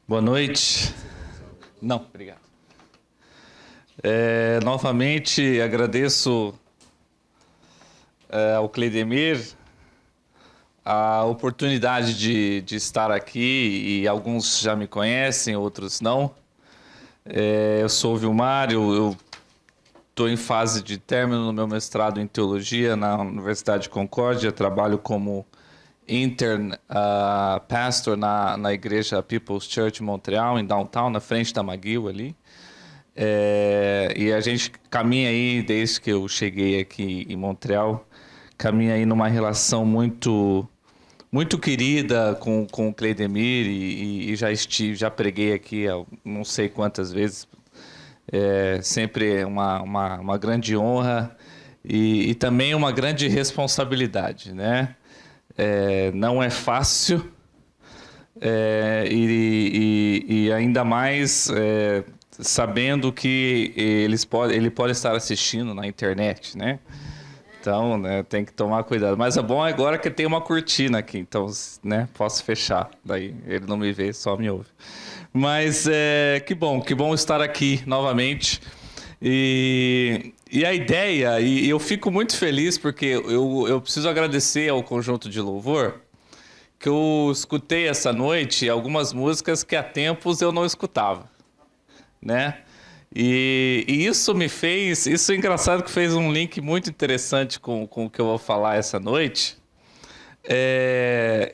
Boa noite. Não, obrigado. Novamente agradeço ao Cleidemir a oportunidade de estar aqui, e alguns já me conhecem, outros não. Eu sou o Vilmar, eu estou em fase de término no meu mestrado em Teologia na Universidade de Concórdia, trabalho como intern pastor na igreja People's Church Montreal, em Downtown, na frente da McGill ali. E a gente caminha aí, desde que eu cheguei aqui em Montreal, caminha aí numa relação muito querida com o Cleidemir, e já preguei aqui não sei quantas vezes. Sempre é uma grande honra e também uma grande responsabilidade, né? Não é fácil, e ainda mais sabendo que ele pode estar assistindo na internet, né? Então, né, tem que tomar cuidado. Mas é bom agora que tem uma cortina aqui, então, né, posso fechar. Daí ele não me vê, só me ouve. Mas que bom estar aqui novamente. E a ideia, e eu fico muito feliz porque eu preciso agradecer ao Conjunto de Louvor, que eu escutei essa noite algumas músicas que há tempos eu não escutava, né? E isso isso é engraçado, que fez um link muito interessante com o que eu vou falar essa noite.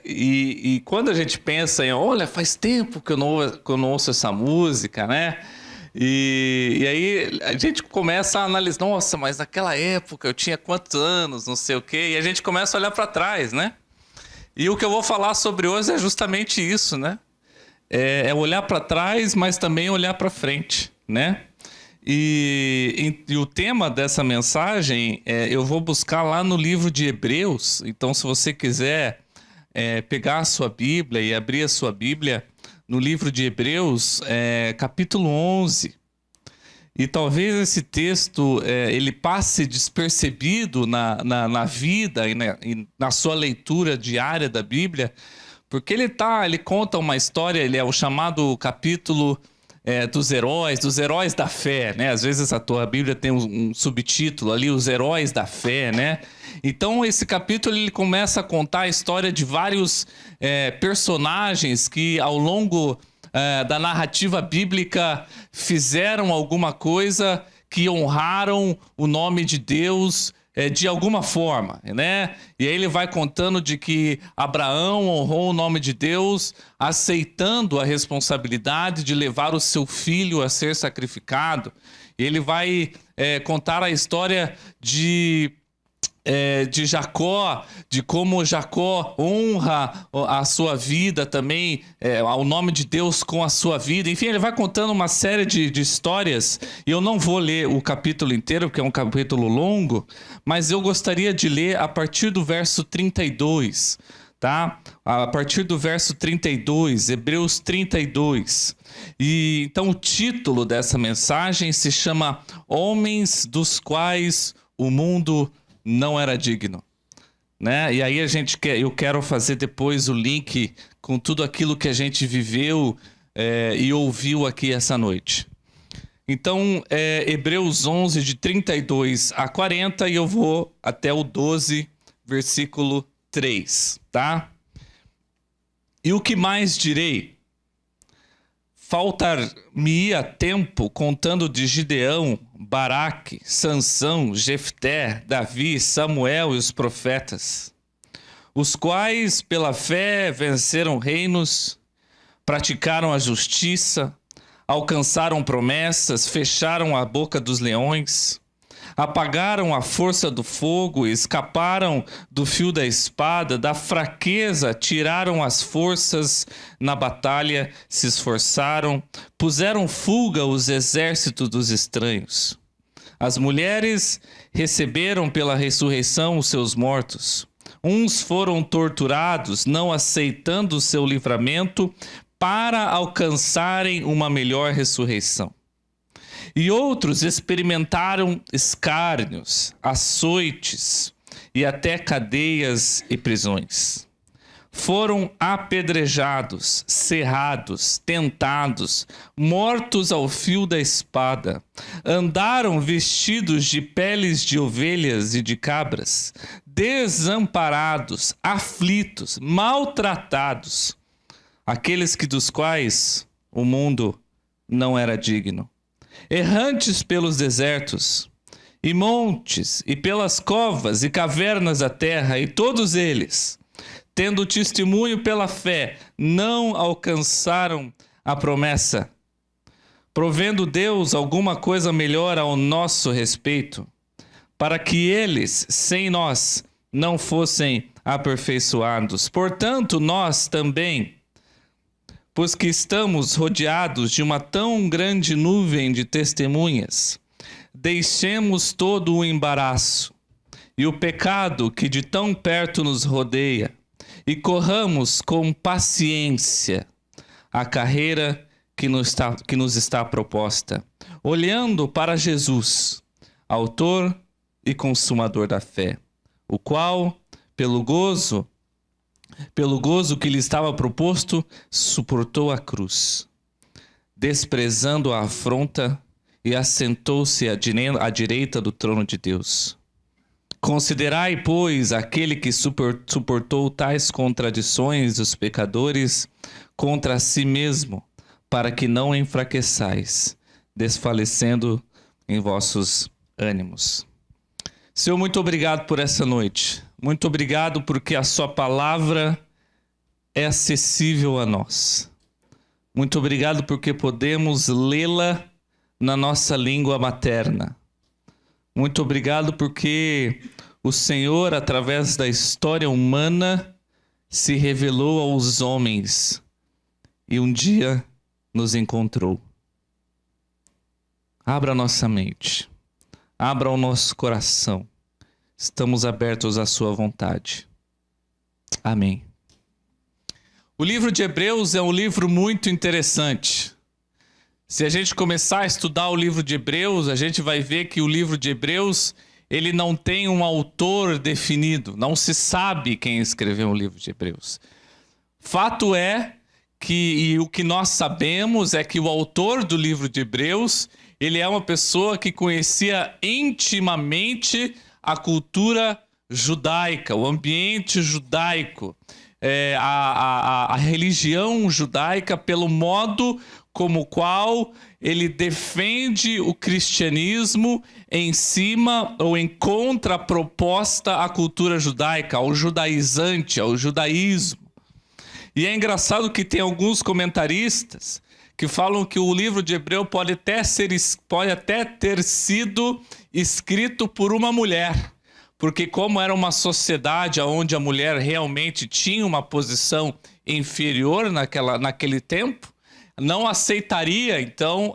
E quando a gente pensa em, olha, faz tempo que eu não ouço essa música, né? E aí a gente começa a analisar, nossa, mas naquela época eu tinha quantos anos, não sei o quê, e a gente começa a olhar para trás, né? E o que eu vou falar sobre hoje é justamente isso, né? É olhar para trás, mas também olhar para frente, né? E o tema dessa mensagem eu vou buscar lá no livro de Hebreus. Então, se você quiser pegar a sua Bíblia e abrir a sua Bíblia no livro de Hebreus, capítulo 11. E talvez esse texto ele passe despercebido na vida e na sua leitura diária da Bíblia, porque ele conta uma história, ele é o chamado capítulo dos heróis da fé, né? Às vezes a tua Bíblia tem um subtítulo ali, os heróis da fé, né? Então esse capítulo ele começa a contar a história de vários personagens que ao longo da narrativa bíblica fizeram alguma coisa que honraram o nome de Deus de alguma forma, né? E aí ele vai contando de que Abraão honrou o nome de Deus, aceitando a responsabilidade de levar o seu filho a ser sacrificado. E ele vai contar a história de Jacó, de como Jacó honra a sua vida também, ao nome de Deus com a sua vida. Enfim, ele vai contando uma série de histórias, e eu não vou ler o capítulo inteiro, porque é um capítulo longo, mas eu gostaria de ler a partir do verso 32, tá? A partir do verso 32, Hebreus 32. E então o título dessa mensagem se chama Homens dos quais o mundo não era digno, né? E aí eu quero fazer depois o link com tudo aquilo que a gente viveu e ouviu aqui essa noite. Então, Hebreus 11, de 32 a 40, e eu vou até o 12, versículo 3, tá? E o que mais direi? Faltar-me-ia tempo contando de Gideão, Baraque, Sansão, Jefté, Davi, Samuel e os profetas, os quais pela fé venceram reinos, praticaram a justiça, alcançaram promessas, fecharam a boca dos leões, apagaram a força do fogo, escaparam do fio da espada, da fraqueza tiraram as forças na batalha, se esforçaram, puseram fuga os exércitos dos estranhos. As mulheres receberam pela ressurreição os seus mortos. Uns foram torturados, não aceitando o seu livramento, para alcançarem uma melhor ressurreição. E outros experimentaram escárnios, açoites e até cadeias e prisões. foram apedrejados, cerrados, tentados, mortos ao fio da espada. Andaram vestidos de peles de ovelhas e de cabras, desamparados, aflitos, maltratados, aqueles dos quais o mundo não era digno. Errantes pelos desertos e montes, e pelas covas e cavernas da terra, e todos eles, tendo testemunho pela fé, não alcançaram a promessa, provendo Deus alguma coisa melhor ao nosso respeito, para que eles, sem nós, não fossem aperfeiçoados. Portanto, nós também, pois que estamos rodeados de uma tão grande nuvem de testemunhas, deixemos todo o embaraço e o pecado que de tão perto nos rodeia, e corramos com paciência a carreira que nos está proposta, olhando para Jesus, autor e consumador da fé, o qual, pelo gozo que lhe estava proposto, suportou a cruz, desprezando a afronta, e assentou-se à direita do trono de Deus. Considerai, pois, aquele que suportou tais contradições dos pecadores contra si mesmo, para que não enfraqueçais, desfalecendo em vossos ânimos. Senhor, muito obrigado por essa noite. Muito obrigado porque a sua palavra é acessível a nós. Muito obrigado porque podemos lê-la na nossa língua materna. Muito obrigado porque o Senhor, através da história humana, se revelou aos homens e um dia nos encontrou. Abra a nossa mente, abra o nosso coração. Estamos abertos à sua vontade. Amém. O livro de Hebreus é um livro muito interessante. Se a gente começar a estudar o livro de Hebreus, a gente vai ver que o livro de Hebreus, ele não tem um autor definido. Não se sabe quem escreveu o livro de Hebreus. Fato é que, e o que nós sabemos é que o autor do livro de Hebreus, ele é uma pessoa que conhecia intimamente a cultura judaica, o ambiente judaico, a religião judaica, pelo modo como o qual ele defende o cristianismo em cima ou em contraproposta à cultura judaica, ao judaizante, ao judaísmo. E é engraçado que tem alguns comentaristas que falam que o livro de Hebreu pode até ter sido escrito por uma mulher, porque como era uma sociedade onde a mulher realmente tinha uma posição inferior naquele tempo, não aceitaria, então,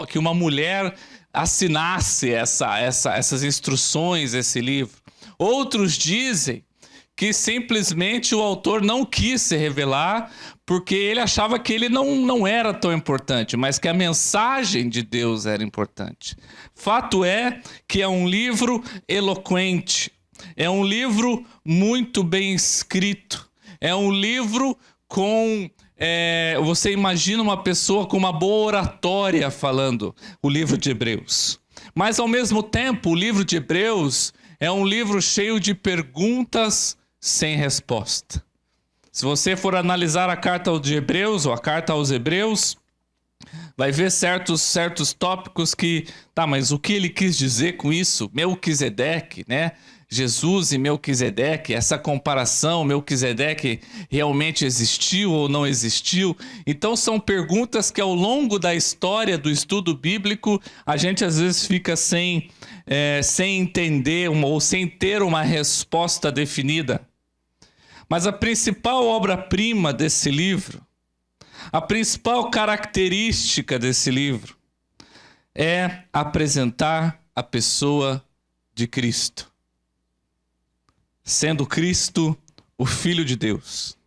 que uma mulher assinasse essas instruções, esse livro. Outros dizem que simplesmente o autor não quis se revelar porque ele achava que ele não era tão importante, mas que a mensagem de Deus era importante. Fato é que é um livro eloquente, é um livro muito bem escrito, é um livro com... você imagina uma pessoa com uma boa oratória falando o livro de Hebreus. Mas, ao mesmo tempo, o livro de Hebreus é um livro cheio de perguntas sem resposta. Se você for analisar a carta de Hebreus, ou a carta aos Hebreus, vai ver certos tópicos que... Tá, mas o que ele quis dizer com isso? Melquisedeque, né? Jesus e Melquisedeque, essa comparação, Melquisedeque realmente existiu ou não existiu? Então são perguntas que ao longo da história do estudo bíblico a gente às vezes fica sem entender ou sem ter uma resposta definida. Mas a principal obra-prima desse livro, a principal característica desse livro é apresentar a pessoa de Cristo. Sendo Cristo o Filho de Deus,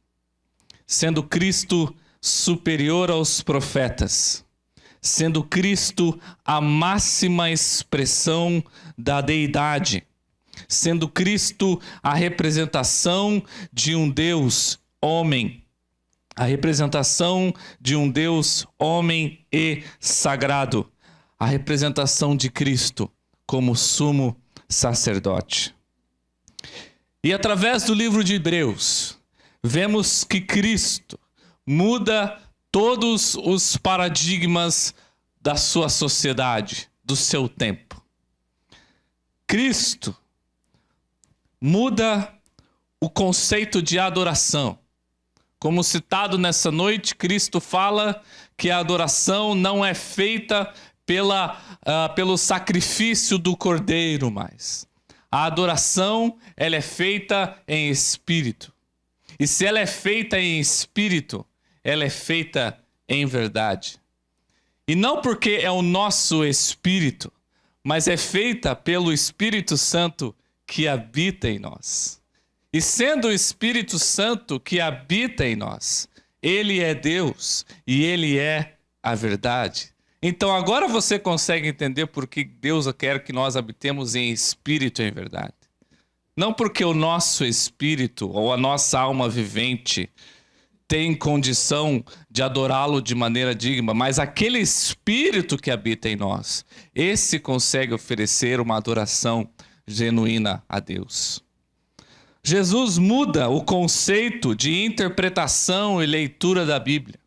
sendo Cristo superior aos profetas, sendo Cristo a máxima expressão da deidade, sendo Cristo a representação de um Deus homem. A representação de um Deus homem e sagrado. A representação de Cristo como sumo sacerdote. E através do livro de Hebreus, vemos que Cristo muda todos os paradigmas da sua sociedade, do seu tempo. Cristo muda o conceito de adoração. Como citado nessa noite, Cristo fala que a adoração não é feita pelo sacrifício do cordeiro mais. A adoração, ela é feita em espírito. E se ela é feita em espírito, ela é feita em verdade. E não porque é o nosso espírito, mas é feita pelo Espírito Santo que habita em nós. E sendo o Espírito Santo que habita em nós, ele é Deus e ele é a verdade. Então agora você consegue entender por que Deus quer que nós habitemos em espírito e em verdade. Não porque o nosso espírito ou a nossa alma vivente tem condição de adorá-lo de maneira digna, mas aquele espírito que habita em nós, esse consegue oferecer uma adoração genuína a Deus. Jesus muda o conceito de interpretação e leitura da Bíblia.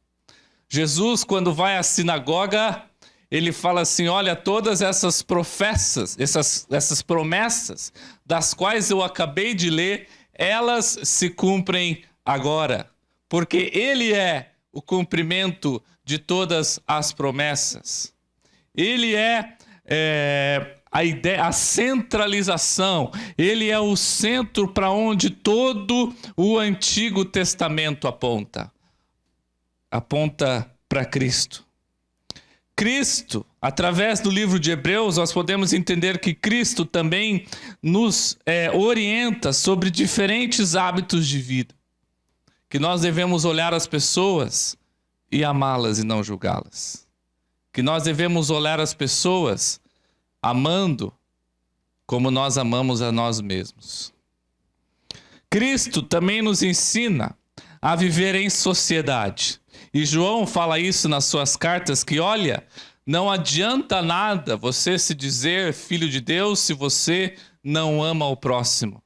Jesus, quando vai à sinagoga, ele fala assim, olha, todas essas professas, essas promessas, das quais eu acabei de ler, elas se cumprem agora. Porque ele é o cumprimento de todas as promessas. Ele é a ideia, a centralização. Ele é o centro para onde todo o Antigo Testamento aponta. Aponta para Cristo. Cristo, através do livro de Hebreus, nós podemos entender que Cristo também nos orienta sobre diferentes hábitos de vida. Que nós devemos olhar as pessoas e amá-las e não julgá-las. Que nós devemos olhar as pessoas amando como nós amamos a nós mesmos. Cristo também nos ensina a viver em sociedade. E João fala isso nas suas cartas, que olha, não adianta nada você se dizer filho de Deus se você não ama o próximo.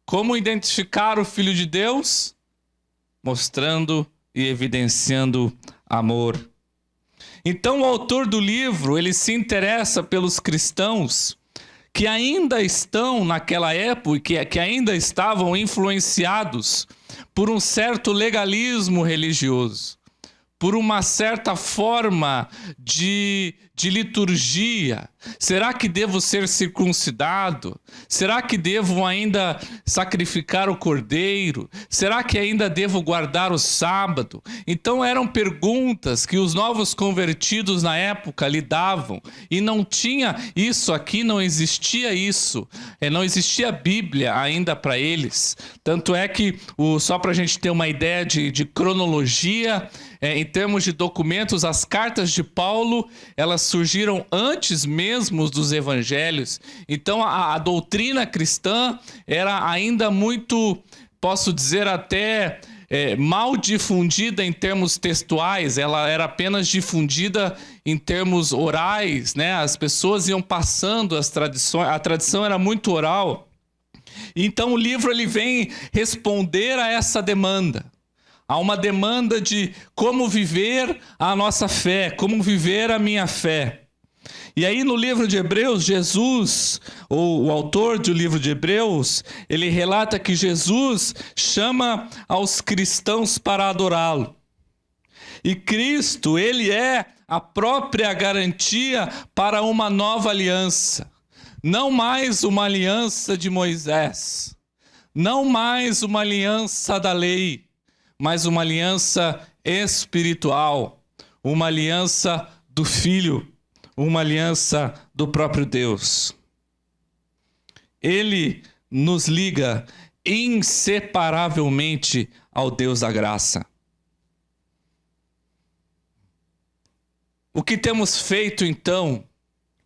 Como identificar o filho de Deus? Mostrando e evidenciando amor. Então o autor do livro, ele se interessa pelos cristãos que ainda estão naquela época e que ainda estavam influenciados por um certo legalismo religioso, por uma certa forma de liturgia. Será que devo ser circuncidado? Será que devo ainda sacrificar o cordeiro? Será que ainda devo guardar o sábado? Então eram perguntas que os novos convertidos na época lidavam. E não tinha isso aqui, não existia isso. Não existia Bíblia ainda para eles. Tanto é que, só para a gente ter uma ideia de cronologia, em termos de documentos, as cartas de Paulo, elas surgiram antes mesmo dos evangelhos. Então a doutrina cristã era ainda muito, posso dizer até, mal difundida em termos textuais. Ela era apenas difundida em termos orais, né? As pessoas iam passando as tradições, a tradição era muito oral. Então o livro ele vem responder a essa demanda. Há uma demanda de como viver a nossa fé, como viver a minha fé. E aí no livro de Hebreus, Jesus, ou o autor do livro de Hebreus, ele relata que Jesus chama aos cristãos para adorá-lo. E Cristo, ele é a própria garantia para uma nova aliança. Não mais uma aliança de Moisés, não mais uma aliança da lei, mas uma aliança espiritual, uma aliança do Filho, uma aliança do próprio Deus. Ele nos liga inseparavelmente ao Deus da graça. O que temos feito, então,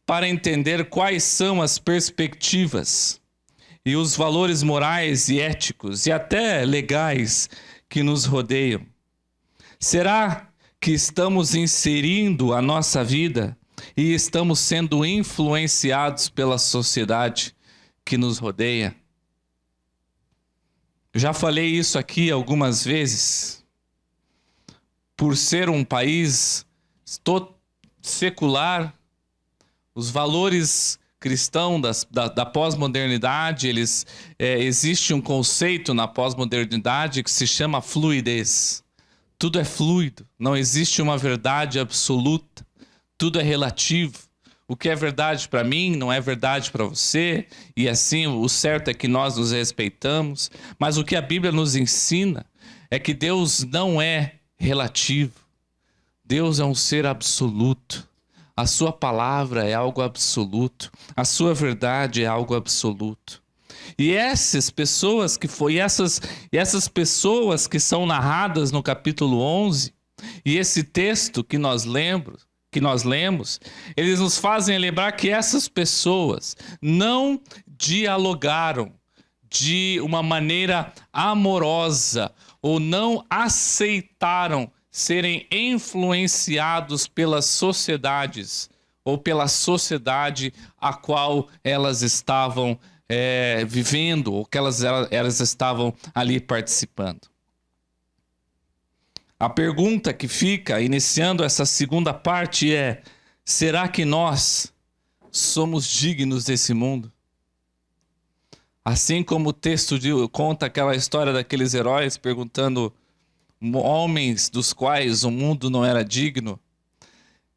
para entender quais são as perspectivas e os valores morais e éticos e até legais que nos rodeiam? Será que estamos inserindo a nossa vida e estamos sendo influenciados pela sociedade que nos rodeia? Já falei isso aqui algumas vezes. Por ser um país secular, os valores cristãos da pós-modernidade, existe um conceito na pós-modernidade que se chama fluidez. Tudo é fluido, não existe uma verdade absoluta, tudo é relativo. O que é verdade para mim não é verdade para você, e assim o certo é que nós nos respeitamos, mas o que a Bíblia nos ensina é que Deus não é relativo, Deus é um ser absoluto. A sua palavra é algo absoluto, a sua verdade é algo absoluto. E essas pessoas essas pessoas que são narradas no capítulo 11, e esse texto que nós lemos, eles nos fazem lembrar que essas pessoas não dialogaram de uma maneira amorosa ou não aceitaram serem influenciados pelas sociedades ou pela sociedade a qual elas estavam vivendo ou que elas estavam ali participando. A pergunta que fica, iniciando essa segunda parte, é: será que nós somos dignos desse mundo? Assim como o texto conta aquela história daqueles heróis perguntando homens dos quais o mundo não era digno,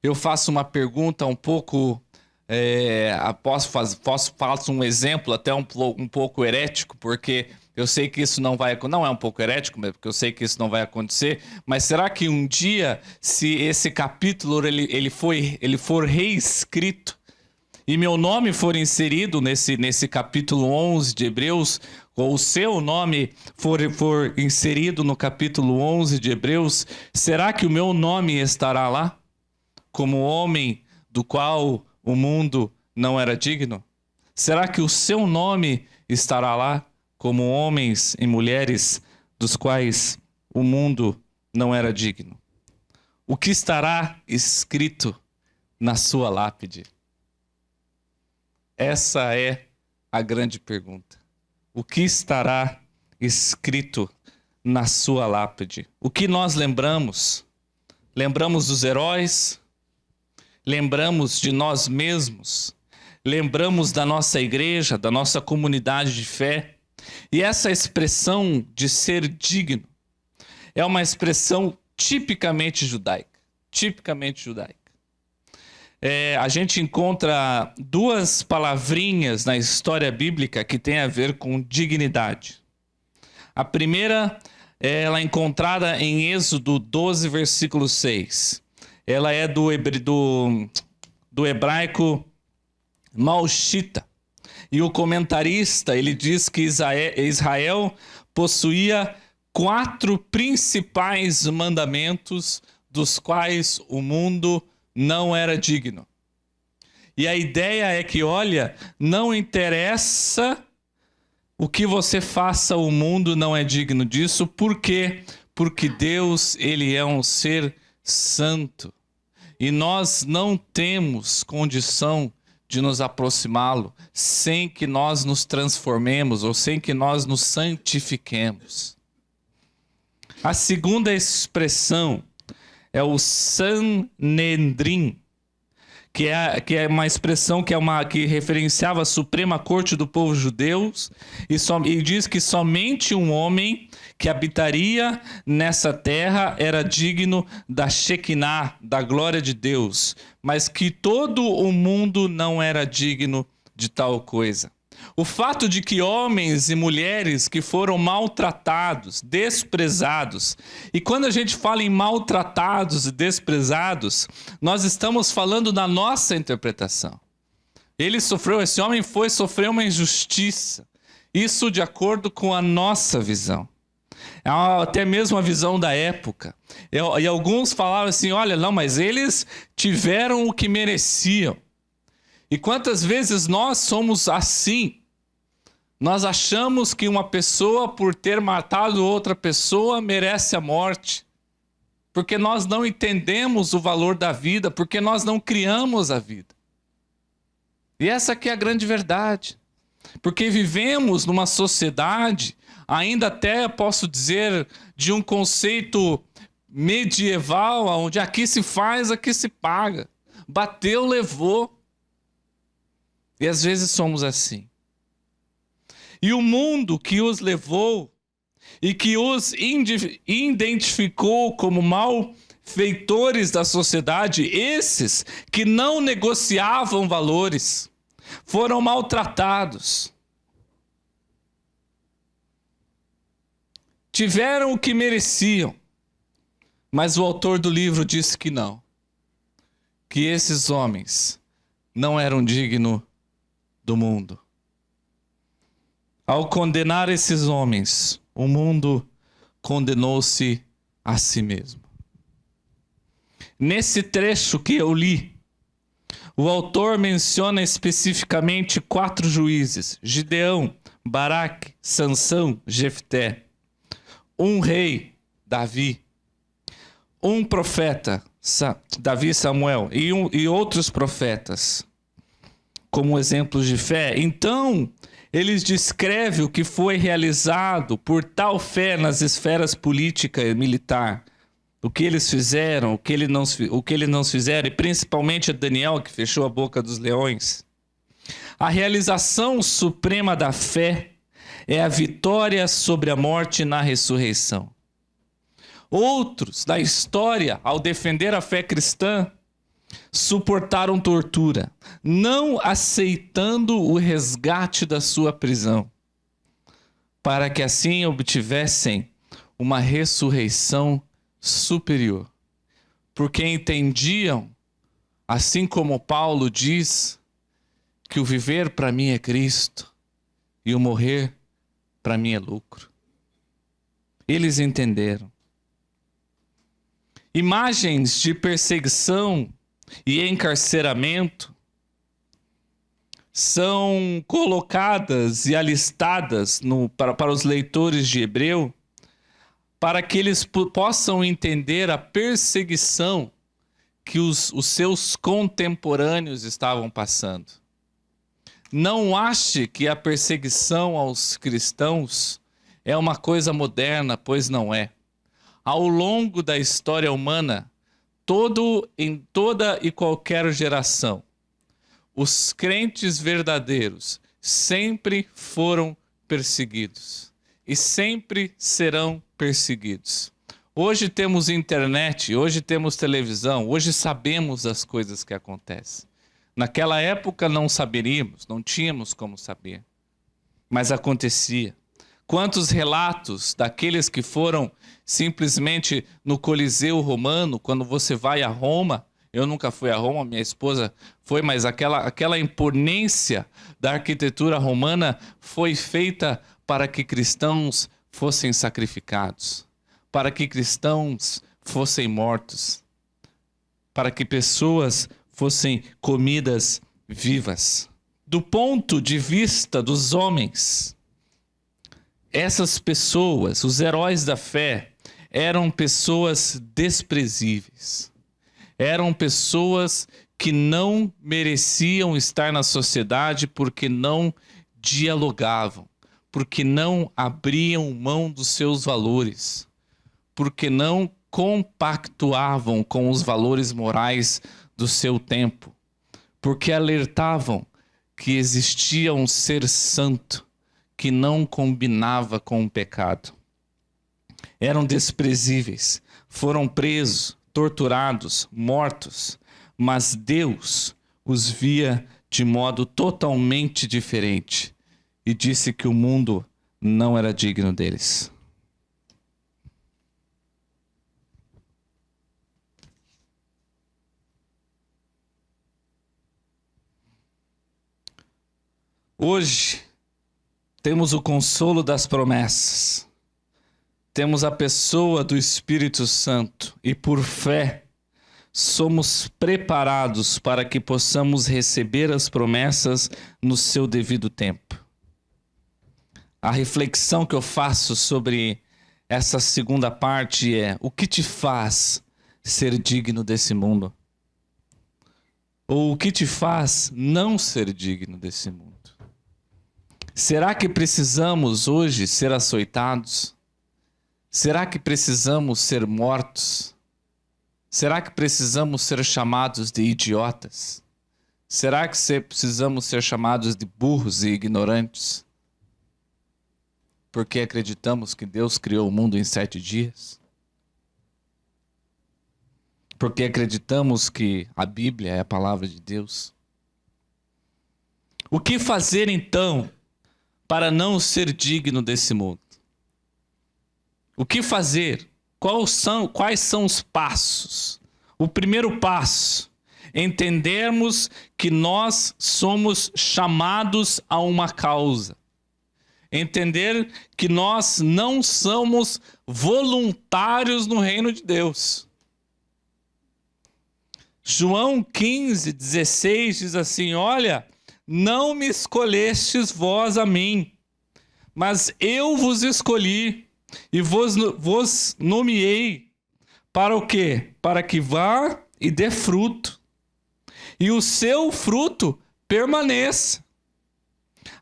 eu faço uma pergunta um pouco, faço um exemplo até um pouco herético, porque eu sei que isso não é um pouco herético, porque eu sei que isso não vai acontecer, mas será que um dia, se esse capítulo ele for reescrito, e meu nome for inserido nesse capítulo 11 de Hebreus, ou o seu nome for inserido no capítulo 11 de Hebreus, será que o meu nome estará lá? Como homem do qual o mundo não era digno? Será que o seu nome estará lá? Como homens e mulheres dos quais o mundo não era digno? O que estará escrito na sua lápide? Essa é a grande pergunta. O que estará escrito na sua lápide? O que nós lembramos? Lembramos dos heróis? Lembramos de nós mesmos? Lembramos da nossa igreja, da nossa comunidade de fé? E essa expressão de ser digno é uma expressão tipicamente judaica. Tipicamente judaica. A gente encontra duas palavrinhas na história bíblica que tem a ver com dignidade. A primeira, ela é encontrada em Êxodo 12, versículo 6. Ela é do hebraico malchita. E o comentarista, ele diz que Israel possuía 4 principais mandamentos dos quais o mundo não era digno. E a ideia é que, olha, não interessa o que você faça, o mundo não é digno disso. Por quê? Porque Deus, ele é um ser santo. E nós não temos condição de nos aproximá-lo sem que nós nos transformemos ou sem que nós nos santifiquemos. A segunda expressão é o Sanedrim, que é uma expressão que referenciava a Suprema Corte do povo judeu, e diz que somente um homem que habitaria nessa terra era digno da Shekinah, da glória de Deus, mas que todo o mundo não era digno de tal coisa. O fato de que homens e mulheres que foram maltratados, desprezados, e quando a gente fala em maltratados e desprezados, nós estamos falando da nossa interpretação. Esse homem sofreu uma injustiça, isso de acordo com a nossa visão. Até mesmo a visão da época. E alguns falavam assim, olha, não, mas eles tiveram o que mereciam. E quantas vezes nós somos assim? Nós achamos que uma pessoa, por ter matado outra pessoa, merece a morte. Porque nós não entendemos o valor da vida, porque nós não criamos a vida. E essa aqui é a grande verdade. Porque vivemos numa sociedade, ainda até posso dizer, de um conceito medieval, onde aqui se faz, aqui se paga. Bateu, levou. E às vezes somos assim. E o mundo que os levou e que os identificou como malfeitores da sociedade, esses que não negociavam valores, foram maltratados. Tiveram o que mereciam, mas o autor do livro disse que não. Que esses homens não eram dignos do mundo. Ao condenar esses homens, o mundo condenou-se a si mesmo. Nesse trecho que eu li, o autor menciona especificamente 4 juízes: Gideão, Baraque, Sansão, Jefté. Um rei, Davi. Um profeta, Davi, Samuel. E outros profetas, como exemplos de fé. Então, eles descrevem o que foi realizado por tal fé nas esferas política e militar. O que eles fizeram, o que eles não fizeram, e principalmente Daniel, que fechou a boca dos leões. A realização suprema da fé é a vitória sobre a morte na ressurreição. Outros da história, ao defender a fé cristã, suportaram tortura, não aceitando o resgate da sua prisão, para que assim obtivessem uma ressurreição superior. Porque entendiam, assim como Paulo diz, que o viver para mim é Cristo e o morrer para mim é lucro. Eles entenderam. Imagens de perseguição e encarceramento são colocadas e alistadas para os leitores de Hebreu, para que eles possam entender a perseguição que os seus contemporâneos estavam passando. Não ache que a perseguição aos cristãos é uma coisa moderna, pois não é. Ao longo da história humana, em toda e qualquer geração, os crentes verdadeiros sempre foram perseguidos e sempre serão perseguidos. Hoje temos internet, hoje temos televisão, hoje sabemos as coisas que acontecem. Naquela época não saberíamos, não tínhamos como saber, mas acontecia. Quantos relatos daqueles que foram simplesmente no Coliseu Romano, quando você vai a Roma, eu nunca fui a Roma, minha esposa foi, mas aquela imponência da arquitetura romana foi feita para que cristãos fossem sacrificados, para que cristãos fossem mortos, para que pessoas fossem comidas vivas. Do ponto de vista dos homens, essas pessoas, os heróis da fé, eram pessoas desprezíveis. Eram pessoas que não mereciam estar na sociedade porque não dialogavam, porque não abriam mão dos seus valores, porque não compactuavam com os valores morais do seu tempo, porque alertavam que existia um ser santo que não combinava com o pecado. Eram desprezíveis, foram presos, torturados, mortos, mas Deus os via de modo totalmente diferente e disse que o mundo não era digno deles. Hoje, temos o consolo das promessas. Temos a pessoa do Espírito Santo e por fé somos preparados para que possamos receber as promessas no seu devido tempo. A reflexão que eu faço sobre essa segunda parte é: o que te faz ser digno desse mundo? Ou o que te faz não ser digno desse mundo? Será que precisamos hoje ser açoitados? Será que precisamos ser mortos? Será que precisamos ser chamados de idiotas? Será que precisamos ser chamados de burros e ignorantes? Porque acreditamos que Deus criou o mundo em 7 dias? Porque acreditamos que a Bíblia é a palavra de Deus? O que fazer então para não ser digno desse mundo? O que fazer? Quais são os passos? O primeiro passo: entendermos que nós somos chamados a uma causa. Entender que nós não somos voluntários no reino de Deus. João 15:16 diz assim: olha, não me escolhestes vós a mim, mas eu vos escolhi e vos nomeei para o quê? Para que vá e dê fruto, e o seu fruto permaneça,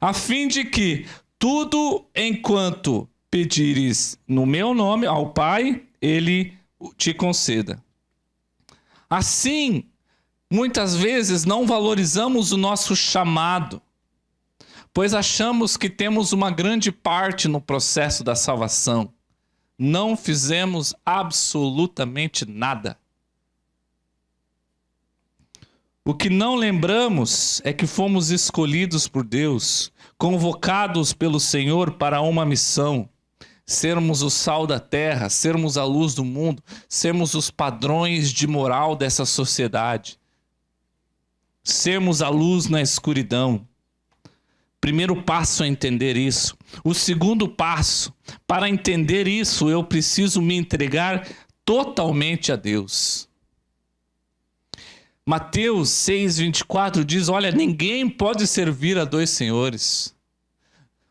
a fim de que tudo enquanto pedires no meu nome ao Pai, Ele te conceda. Assim, muitas vezes não valorizamos o nosso chamado, pois achamos que temos uma grande parte no processo da salvação. Não fizemos absolutamente nada. O que não lembramos é que fomos escolhidos por Deus, convocados pelo Senhor para uma missão: sermos o sal da terra, sermos a luz do mundo, sermos os padrões de moral dessa sociedade, sermos a luz na escuridão. Primeiro passo é entender isso. O segundo passo: para entender isso, eu preciso me entregar totalmente a Deus. Mateus 6:24 diz: olha, ninguém pode servir a 2 senhores.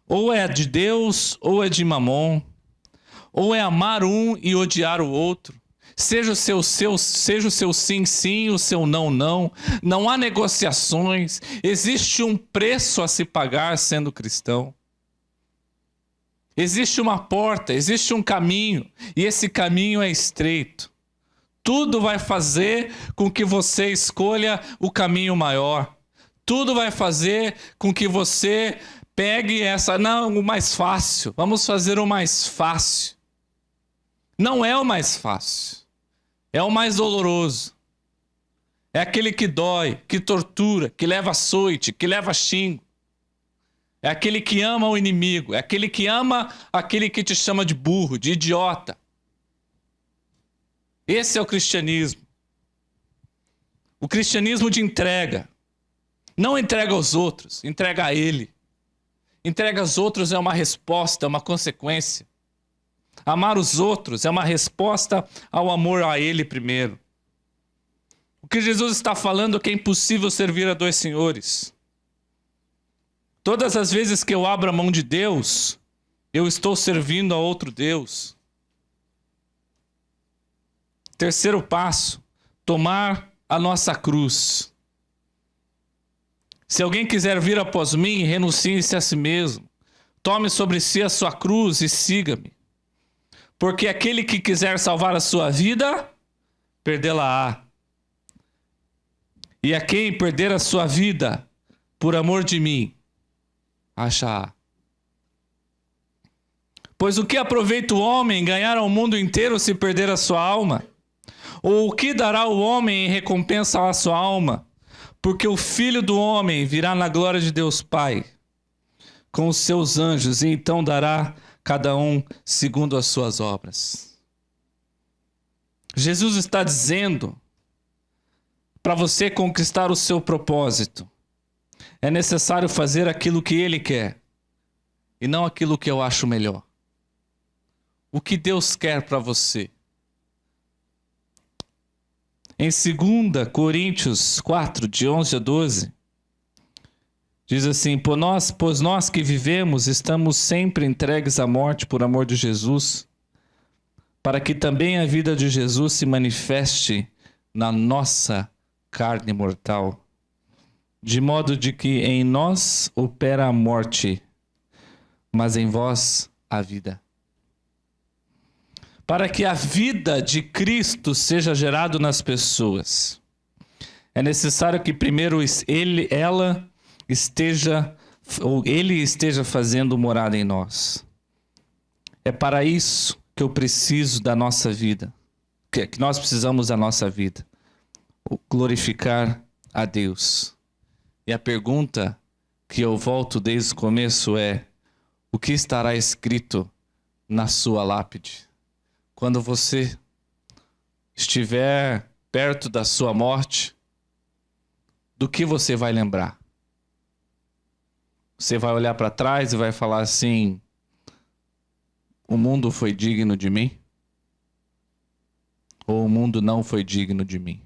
Ou é de Deus, ou é de Mamon. Ou é amar um e odiar o outro. Seja o seu sim, sim, o seu não, não. Não há negociações. Existe um preço a se pagar sendo cristão. Existe uma porta, existe um caminho. E esse caminho é estreito. Tudo vai fazer com que você escolha o caminho maior. Tudo vai fazer com que você pegue o mais fácil. Vamos fazer o mais fácil. Não é o mais fácil. É o mais doloroso. É aquele que dói, que tortura, que leva açoite, que leva xingo. É aquele que ama o inimigo. É aquele que ama aquele que te chama de burro, de idiota. Esse é o cristianismo. O cristianismo de entrega. Não entrega aos outros, entrega a Ele. Entrega aos outros é uma resposta, é uma consequência. Amar os outros é uma resposta ao amor a Ele primeiro. O que Jesus está falando é que é impossível servir a 2 senhores. Todas as vezes que eu abro a mão de Deus, eu estou servindo a outro Deus. Terceiro passo: tomar a nossa cruz. Se alguém quiser vir após mim, renuncie-se a si mesmo. Tome sobre si a sua cruz e siga-me. Porque aquele que quiser salvar a sua vida, perdê-la-á. E a quem perder a sua vida, por amor de mim, acha-a. Pois o que aproveita o homem ganhar ao mundo inteiro se perder a sua alma? Ou o que dará o homem em recompensa à sua alma? Porque o Filho do Homem virá na glória de Deus Pai, com os seus anjos, e então dará cada um segundo as suas obras. Jesus está dizendo, para você conquistar o seu propósito, é necessário fazer aquilo que Ele quer, e não aquilo que eu acho melhor. O que Deus quer para você. Em 2 Coríntios 4, de 11 a 12, Diz assim: pois nós que vivemos estamos sempre entregues à morte por amor de Jesus, para que também a vida de Jesus se manifeste na nossa carne mortal, de modo de que em nós opera a morte, mas em vós a vida. Para que a vida de Cristo seja gerada nas pessoas, é necessário que primeiro ele esteja fazendo morada em nós. É para isso que eu preciso da nossa vida, que nós precisamos da nossa vida, glorificar a Deus. E a pergunta que eu volto desde o começo é: o que estará escrito na sua lápide? Quando você estiver perto da sua morte, do que você vai lembrar? Você vai olhar para trás e vai falar assim: o mundo foi digno de mim? Ou o mundo não foi digno de mim?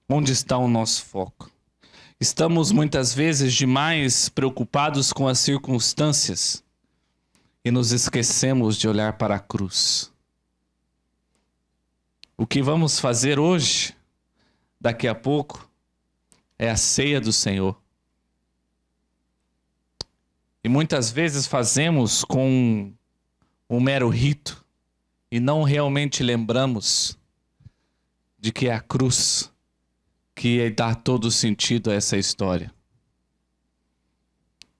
Onde está o nosso foco? Estamos muitas vezes demais preocupados com as circunstâncias e nos esquecemos de olhar para a cruz. O que vamos fazer hoje, daqui a pouco, é a ceia do Senhor. E muitas vezes fazemos com um mero rito e não realmente lembramos de que é a cruz que dá todo o sentido a essa história.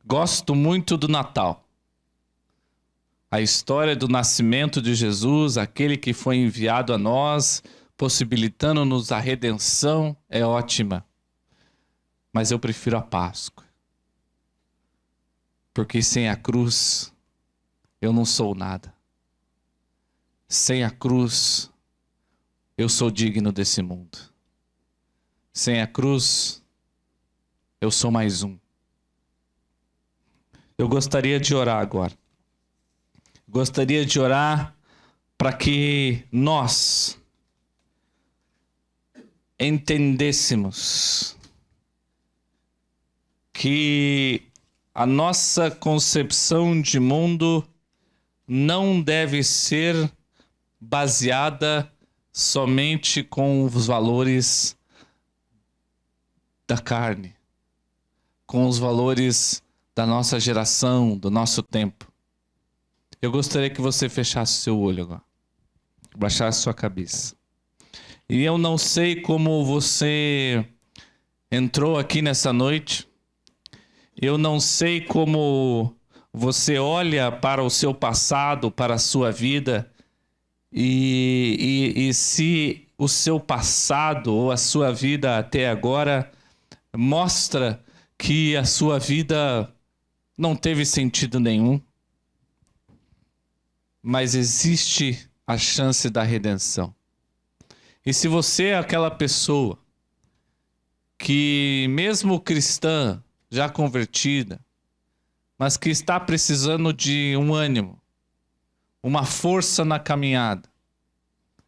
Gosto muito do Natal. A história do nascimento de Jesus, aquele que foi enviado a nós, possibilitando-nos a redenção, é ótima. Mas eu prefiro a Páscoa. Porque sem a cruz, eu não sou nada. Sem a cruz, eu sou digno desse mundo. Sem a cruz, eu sou mais um. Eu gostaria de orar agora. Gostaria de orar para que nós entendêssemos que a nossa concepção de mundo não deve ser baseada somente com os valores da carne, com os valores da nossa geração, do nosso tempo. Eu gostaria que você fechasse seu olho agora, baixasse sua cabeça. E eu não sei como você entrou aqui nessa noite, eu não sei como você olha para o seu passado, para a sua vida, e se o seu passado ou a sua vida até agora mostra que a sua vida não teve sentido nenhum. Mas existe a chance da redenção. E se você é aquela pessoa que, mesmo cristã, já convertida, mas que está precisando de um ânimo, uma força na caminhada,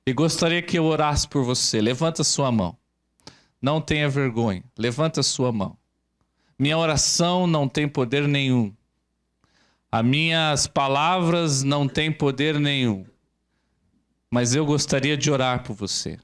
e gostaria que eu orasse por você, levanta sua mão. Não tenha vergonha, levanta sua mão. Minha oração não tem poder nenhum. As minhas palavras não têm poder nenhum. Mas eu gostaria de orar por você.